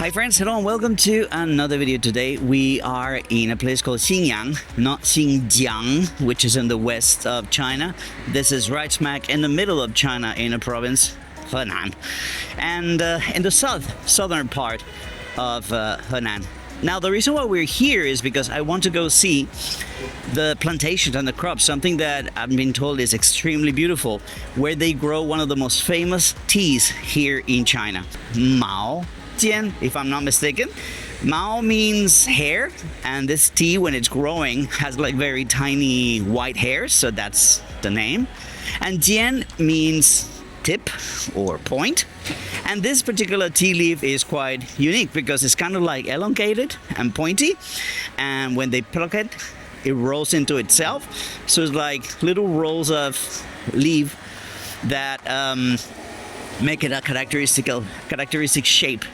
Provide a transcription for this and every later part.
Hi friends, hello and welcome to another video. Today we are in a place called Xinyang, not Xinjiang, which is in the west of China. This is right smack in the middle of China in a province, Henan, and in the southern part of Henan. Now the reason why we're here is because I want to go see the plantations and the crops, something that I've been told is extremely beautiful, where they grow one of the most famous teas here in China, Maojian, if I'm not mistaken. Mao means hair, and this tea, when it's growing, has like very tiny white hairs, so that's the name. And Jian means tip or point. And this particular tea leaf is quite unique because it's kind of like elongated and pointy, and when they pluck it, it rolls into itself. So it's like little rolls of leaf that make it a characteristic shape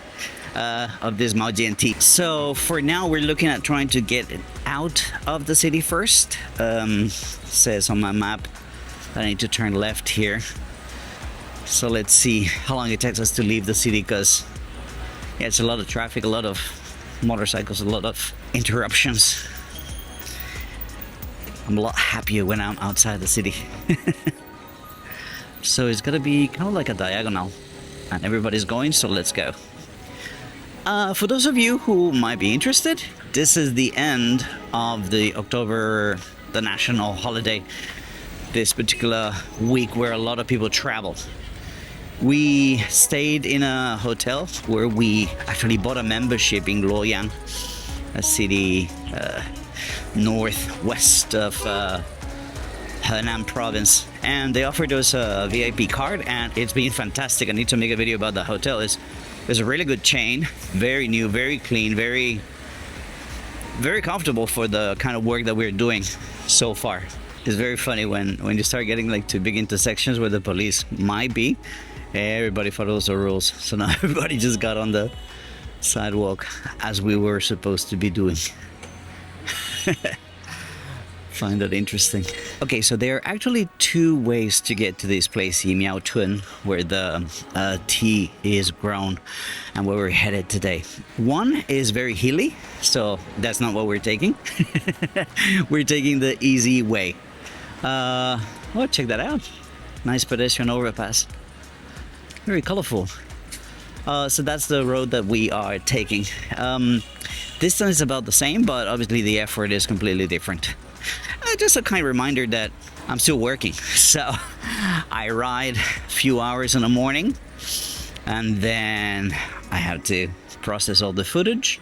of this Maojian tea. So for now we're looking at trying to get it out of the city first. Says on my map I need to turn left here. So let's see how long it takes us to leave the city, because yeah, it's a lot of traffic, a lot of motorcycles, a lot of interruptions. I'm a lot happier when I'm outside the city. So it's gonna be kind of like a diagonal and everybody's going, so let's go. For those of you who might be interested, this is the end of the October, the national holiday, this particular week where a lot of people travel. We stayed in a hotel where we actually bought a membership in Luoyang, a city northwest of Henan province, and they offered us a VIP card, and it's been fantastic. I need to make a video about the hotel. It's a really good chain, very new, very clean, very comfortable for the kind of work that we're doing so far. It's very funny when you start getting like to big intersections where the police might be. Everybody follows the rules, so now everybody just got on the sidewalk as we were supposed to be doing. Find that interesting. Okay, so there are actually two ways to get to this place, Miaotun, where the tea is grown and where we're headed today. One is very hilly, so that's not what we're taking. We're taking the easy way. Oh, check that out. Nice pedestrian overpass. Very colorful. So that's the road that we are taking. Distance is about the same, but obviously the effort is completely different. Just a kind reminder that I'm still working. So I ride a few hours in the morning, and then I have to process all the footage.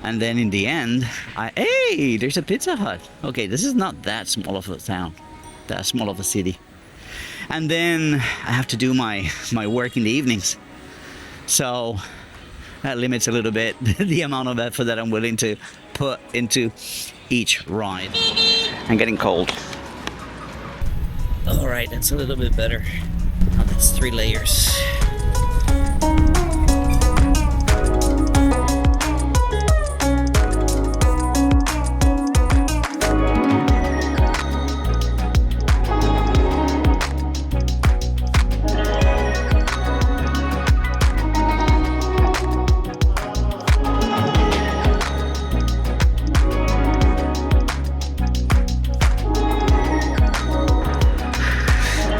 And then in the end, hey, there's a Pizza Hut. Okay, this is not that small of a town, that small of a city. And then I have to do my work in the evenings. So that limits a little bit the amount of effort that I'm willing to put into each ride. I'm getting cold. All right, that's a little bit better. Now that's 3 layers.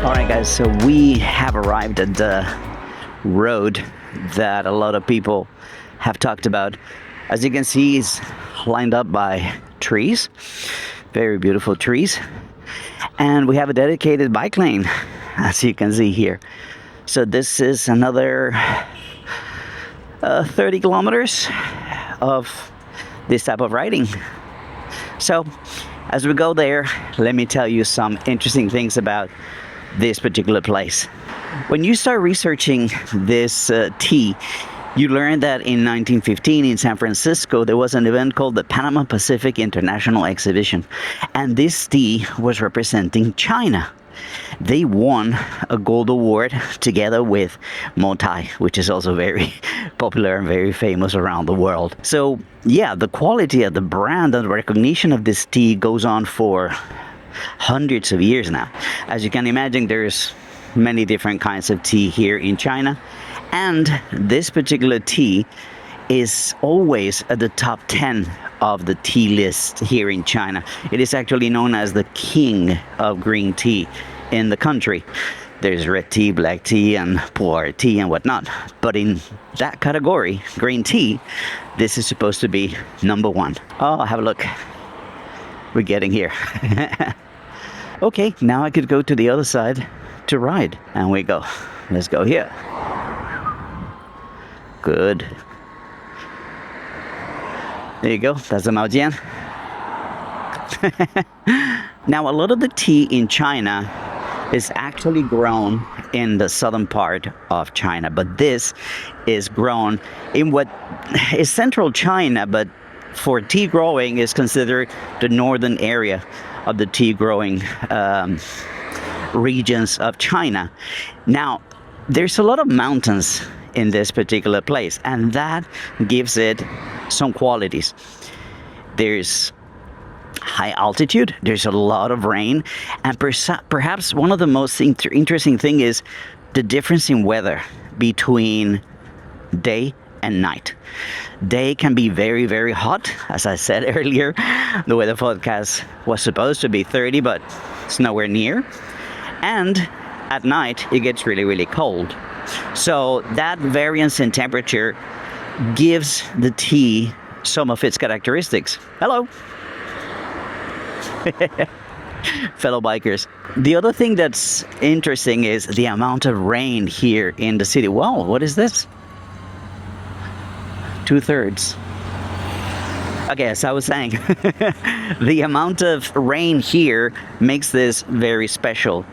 Alright guys, so we have arrived at the road that a lot of people have talked about. As you can see, it's lined up by trees, very beautiful trees, and we have a dedicated bike lane, as you can see here. So this is another 30 kilometers of this type of riding. So as we go there, let me tell you some interesting things about this particular place. When you start researching this tea, you learn that in 1915 in San Francisco there was an event called the Panama Pacific International Exhibition, and this tea was representing China. They won a gold award together with MouTai, which is also very popular and very famous around the world. So yeah, the quality of the brand and the recognition of this tea goes on for hundreds of years now. As you can imagine, there's many different kinds of tea here in China, and this particular tea is always at the top 10 of the tea list here in China. It is actually known as the king of green tea in the country. There's red tea, black tea, and pu'er tea and whatnot. But in that category, green tea, this is supposed to be number 1. Oh, have a look. We're getting here. Okay, now I could go to the other side to ride. And we go. Let's go here. Good. There you go. That's the Maojian. Now, a lot of the tea in China is actually grown in the southern part of China, but this is grown in what is central China, but for tea growing is considered the northern area of the tea growing regions of China. Now, there's a lot of mountains in this particular place, and that gives it some qualities. There's high altitude, there's a lot of rain, and perhaps one of the most interesting thing is the difference in weather between day and night. Day can be very, very hot. As I said earlier, the weather forecast was supposed to be 30, but it's nowhere near. And at night, it gets really, really cold. So that variance in temperature gives the tea some of its characteristics. Hello. Fellow bikers. The other thing that's interesting is the amount of rain here in the city. Wow, what is this? 2/3. Okay, as I was saying, the amount of rain here makes this very special.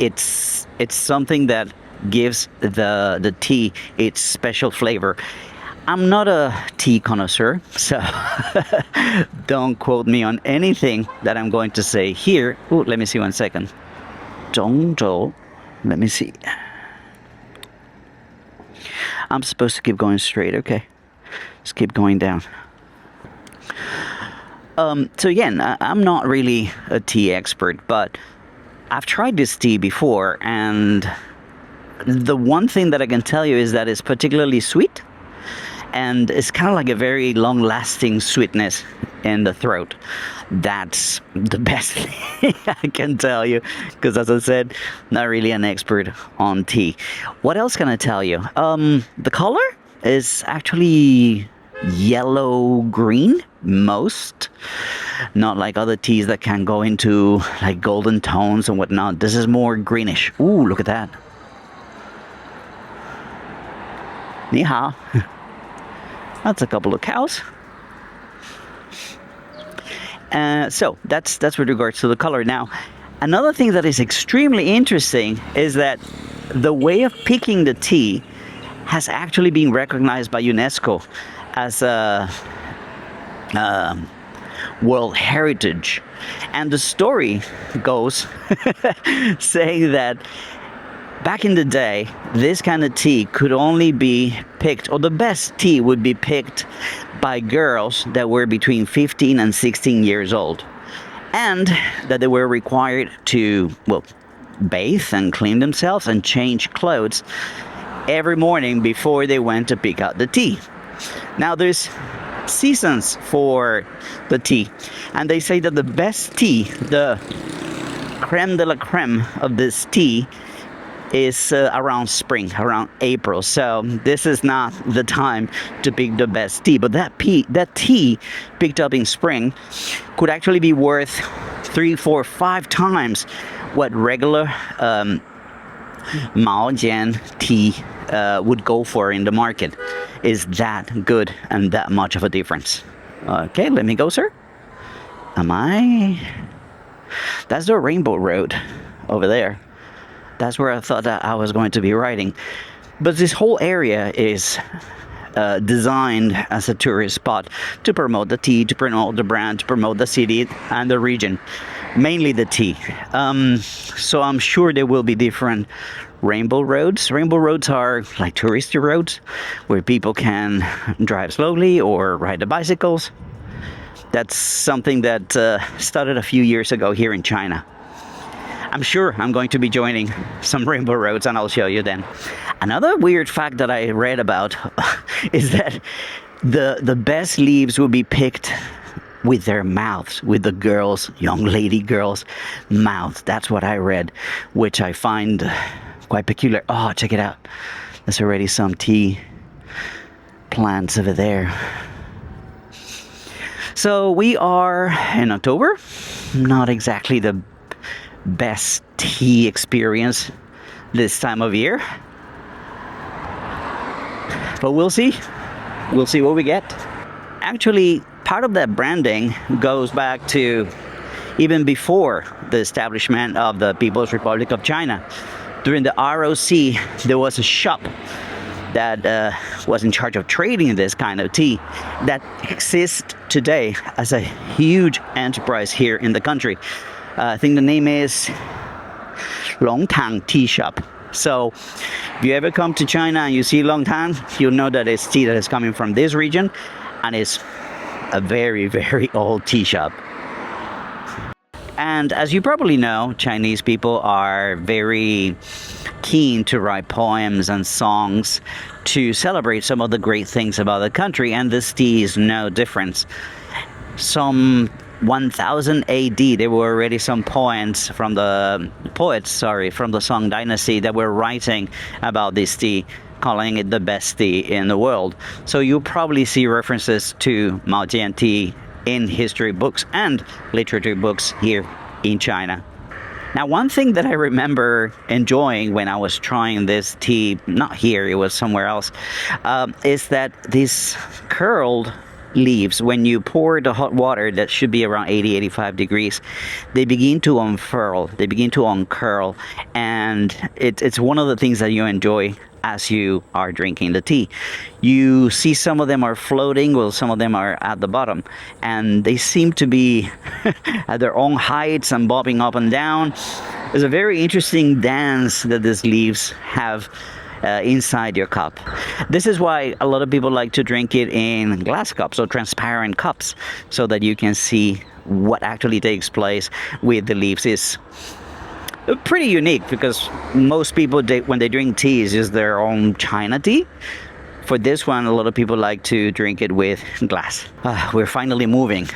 It's something that gives the tea its special flavor. I'm not a tea connoisseur, so don't quote me on anything that I'm going to say here. Ooh, let me see 1 second. Zhongzhou. Let me see. I'm supposed to keep going straight. Okay. Just keep going down. So again, I'm not really a tea expert, but I've tried this tea before, and the one thing that I can tell you is that it's particularly sweet. And it's kind of like a very long-lasting sweetness in the throat. That's the best thing I can tell you, because as I said, not really an expert on tea. What else can I tell you? The color is actually yellow-green, most. Not like other teas that can go into like golden tones and whatnot. This is more greenish. Ooh, look at that. Ni hao. That's a couple of cows. So that's with regards to the color. Now, another thing that is extremely interesting is that the way of picking the tea has actually been recognized by UNESCO as a World Heritage. And the story goes saying that back in the day, this kind of tea could only be picked, or the best tea would be picked by girls that were between 15 and 16 years old. And that they were required to, well, bathe and clean themselves and change clothes every morning before they went to pick out the tea. Now, there's seasons for the tea, and they say that the best tea, the creme de la creme of this tea, is around spring, around April. So this is not the time to pick the best tea, but that tea picked up in spring could actually be worth 3, 4, 5 times what regular Maojian tea would go for in the market. Is that good and that much of a difference? Okay, let me go, sir. Am I? That's the Rainbow Road over there. That's where I thought that I was going to be riding. But this whole area is designed as a tourist spot to promote the tea, to promote the brand, to promote the city and the region. Mainly the tea. So I'm sure there will be different rainbow roads. Rainbow roads are like touristy roads where people can drive slowly or ride the bicycles. That's something that started a few years ago here in China. I'm sure I'm going to be joining some rainbow roads, and I'll show you then. Another weird fact that I read about is that The best leaves will be picked with their mouths, with the girls, young lady girls' mouths. That's what I read, which I find quite peculiar. Oh, check it out. There's already some tea plants over there. So we are in October. Not exactly the best tea experience this time of year. But we'll see. We'll see what we get. Actually, part of that branding goes back to even before the establishment of the People's Republic of China. During the ROC, there was a shop that was in charge of trading this kind of tea that exists today as a huge enterprise here in the country. I think the name is Longtang Tea Shop. So if you ever come to China and you see Longtang, you'll know that it's tea that is coming from this region, and it's a very, very old tea shop. And as you probably know, Chinese people are very keen to write poems and songs to celebrate some of the great things about the country, and this tea is no different. Some 1000 AD, there were already some poets from the Song Dynasty that were writing about this tea, calling it the best tea in the world. So you'll probably see references to Maojian tea in history books and literature books here in China. Now, one thing that I remember enjoying when I was trying this tea, not here, it was somewhere else, is that these curled leaves, when you pour the hot water that should be around 80-85 degrees, they begin to unfurl, they begin to uncurl, and it's one of the things that you enjoy as you are drinking the tea. You see some of them are floating, while some of them are at the bottom, and they seem to be at their own heights and bobbing up and down. It's a very interesting dance that these leaves have inside your cup. This is why a lot of people like to drink it in glass cups or transparent cups, so that you can see what actually takes place with the leaves. Is pretty unique, because most people, when they drink tea, is just their own China tea. For this one, a lot of people like to drink it with glass. We're finally moving.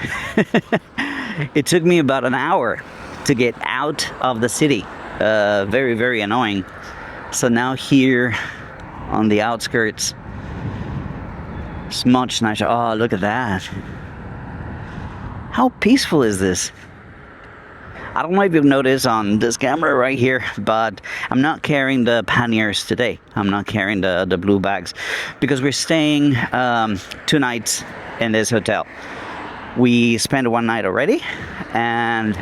It took me about an hour to get out of the city. Very, very annoying. So now here on the outskirts, it's much nicer. Oh, look at that. How peaceful is this? I don't know if you've noticed on this camera right here, but I'm not carrying the panniers today. I'm not carrying the blue bags, because we're staying 2 nights in this hotel. We spent 1 night already, and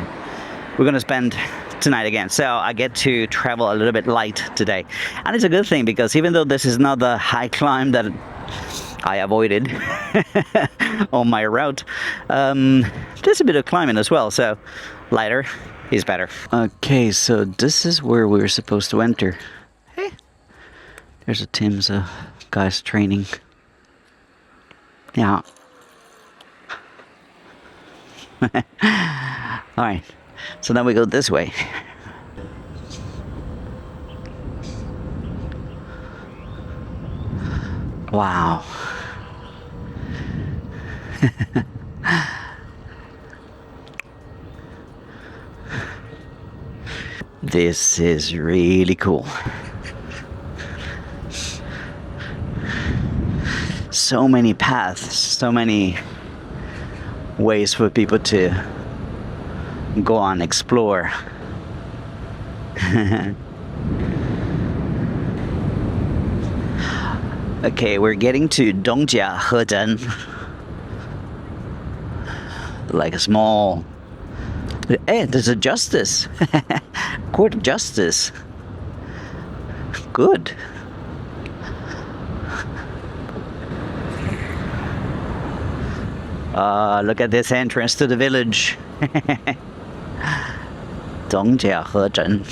we're going to spend tonight again. So I get to travel a little bit light today. And it's a good thing, because even though this is not the high climb that I avoided on my route, there's a bit of climbing as well. So lighter is better. Okay, so this is where we're supposed to enter. Hey, there's a Tim's guy's training. Yeah. All right, so now we go this way. Wow. This is really cool. So many paths, so many ways for people to go and explore. Okay, we're getting to Dongjia Henan. Like a small... Hey, there's a justice. Court of Justice. Good. Look at this entrance to the village. Dongjia Henan.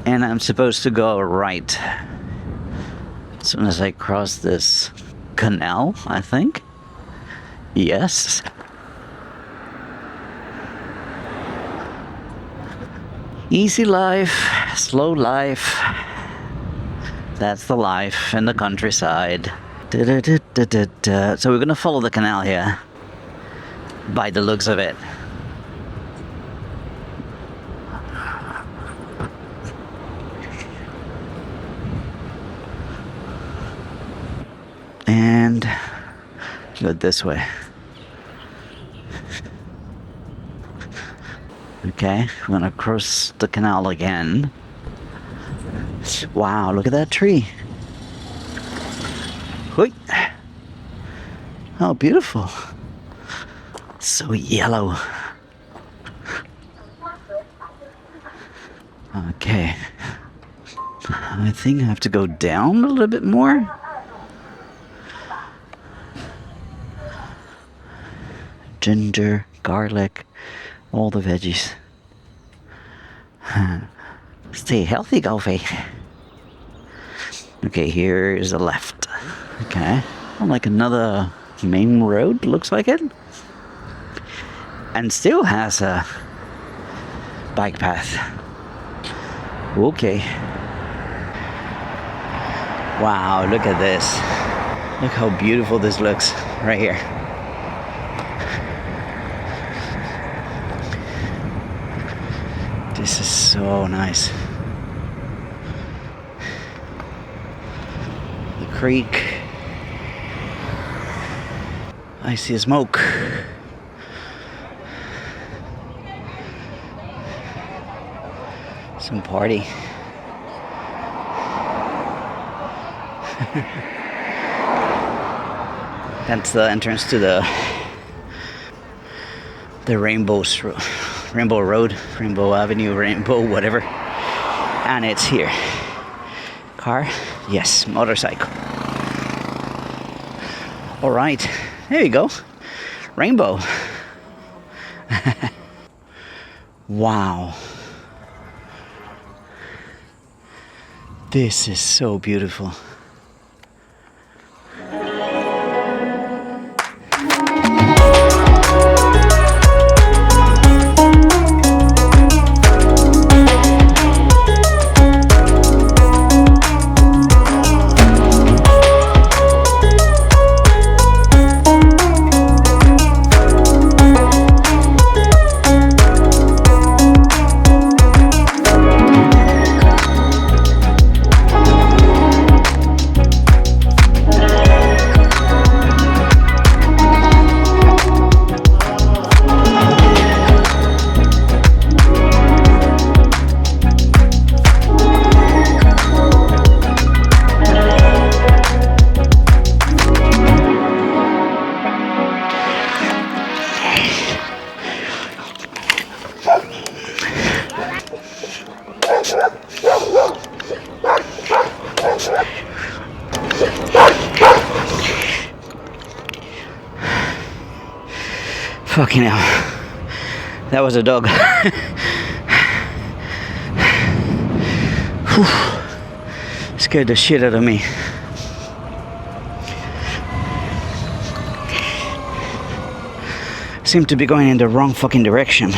And I'm supposed to go right as soon as I cross this canal, I think. Yes. Easy life, slow life. That's the life in the countryside. Da-da-da-da-da-da. So we're gonna follow the canal here, by the looks of it. And go this way. Okay, we're gonna cross the canal again. Wow, look at that tree. Hui. Oh, beautiful. So yellow. Okay. I think I have to go down a little bit more. Ginger, garlic, all the veggies. Stay healthy, Golfy. Okay, here is the left. Okay, like another main road, looks like it. And still has a bike path. Okay. Wow, look at this. Look how beautiful this looks right here. This is so nice. The creek. I see smoke. Some party. That's the entrance to the Rainbow Road, Rainbow Avenue, Rainbow whatever. And it's here. Car? Yes, motorcycle. All right, there you go. Rainbow. Wow. This is so beautiful. Fucking hell. That was a dog. Whew. Scared the shit out of me. Seem to be going in the wrong fucking direction.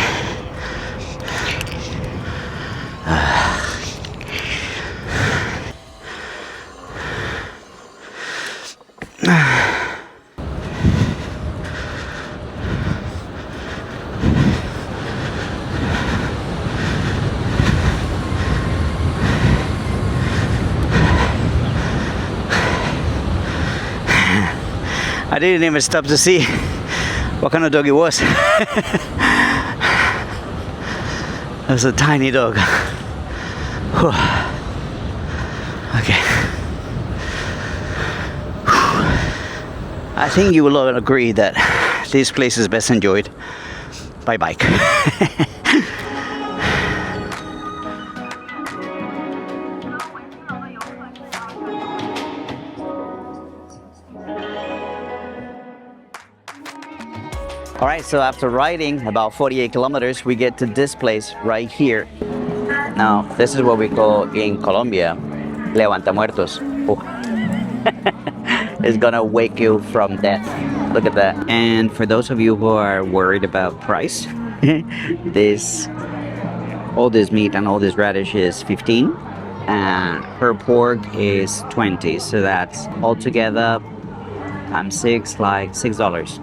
I didn't even stop to see what kind of dog it was. It was a tiny dog. Whew. Okay. Whew. I think you will all agree that this place is best enjoyed by bike. Alright, so after riding about 48 kilometers, we get to this place right here. Now, this is what we call in Colombia, Levanta Muertos. Oh. It's gonna wake you from death. Look at that. And for those of you who are worried about price, this all this meat and all this radish is 15, and per pork is 20. So that's altogether times 6, like $6.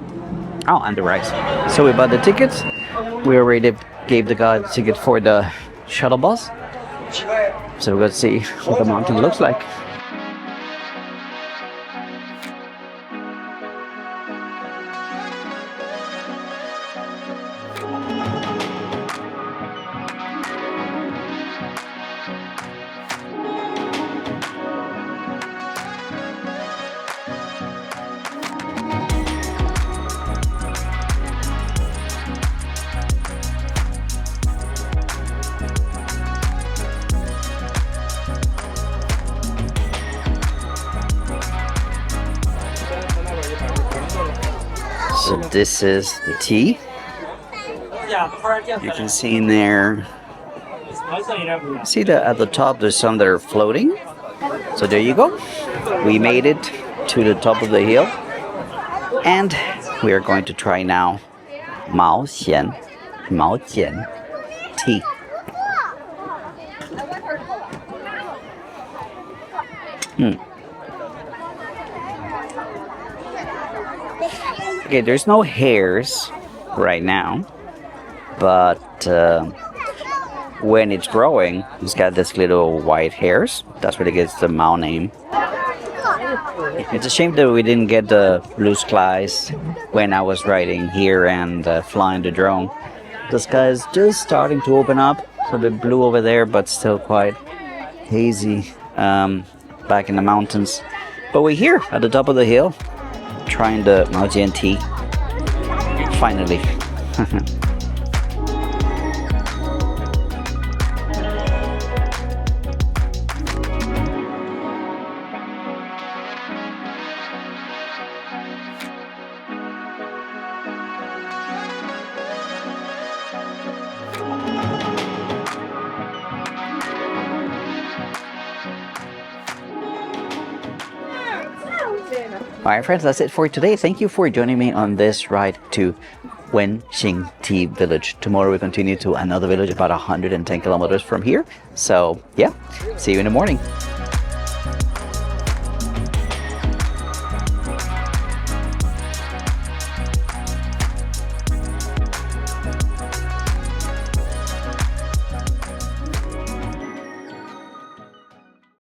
Oh, and the rice. So we bought the tickets. We already gave the guy the ticket for the shuttle bus. So we're going to see what the mountain looks like. So this is the tea. You can see in there. See that at the top there's some that are floating. So there you go. We made it to the top of the hill, and we are going to try now Maojian tea. Okay, there's no hairs right now, but when it's growing, it's got this little white hairs. That's what it gets the Mao name. It's a shame that we didn't get the blue skies when I was riding here and flying the drone. The sky is just starting to open up, so the blue over there, but still quite hazy back in the mountains. But we're here at the top of the hill, trying the Maojian tea. Finally. Alright friends, that's it for today. Thank you for joining me on this ride to Wenxing Tea Village. Tomorrow we continue to another village about 110 kilometers from here. So yeah, see you in the morning.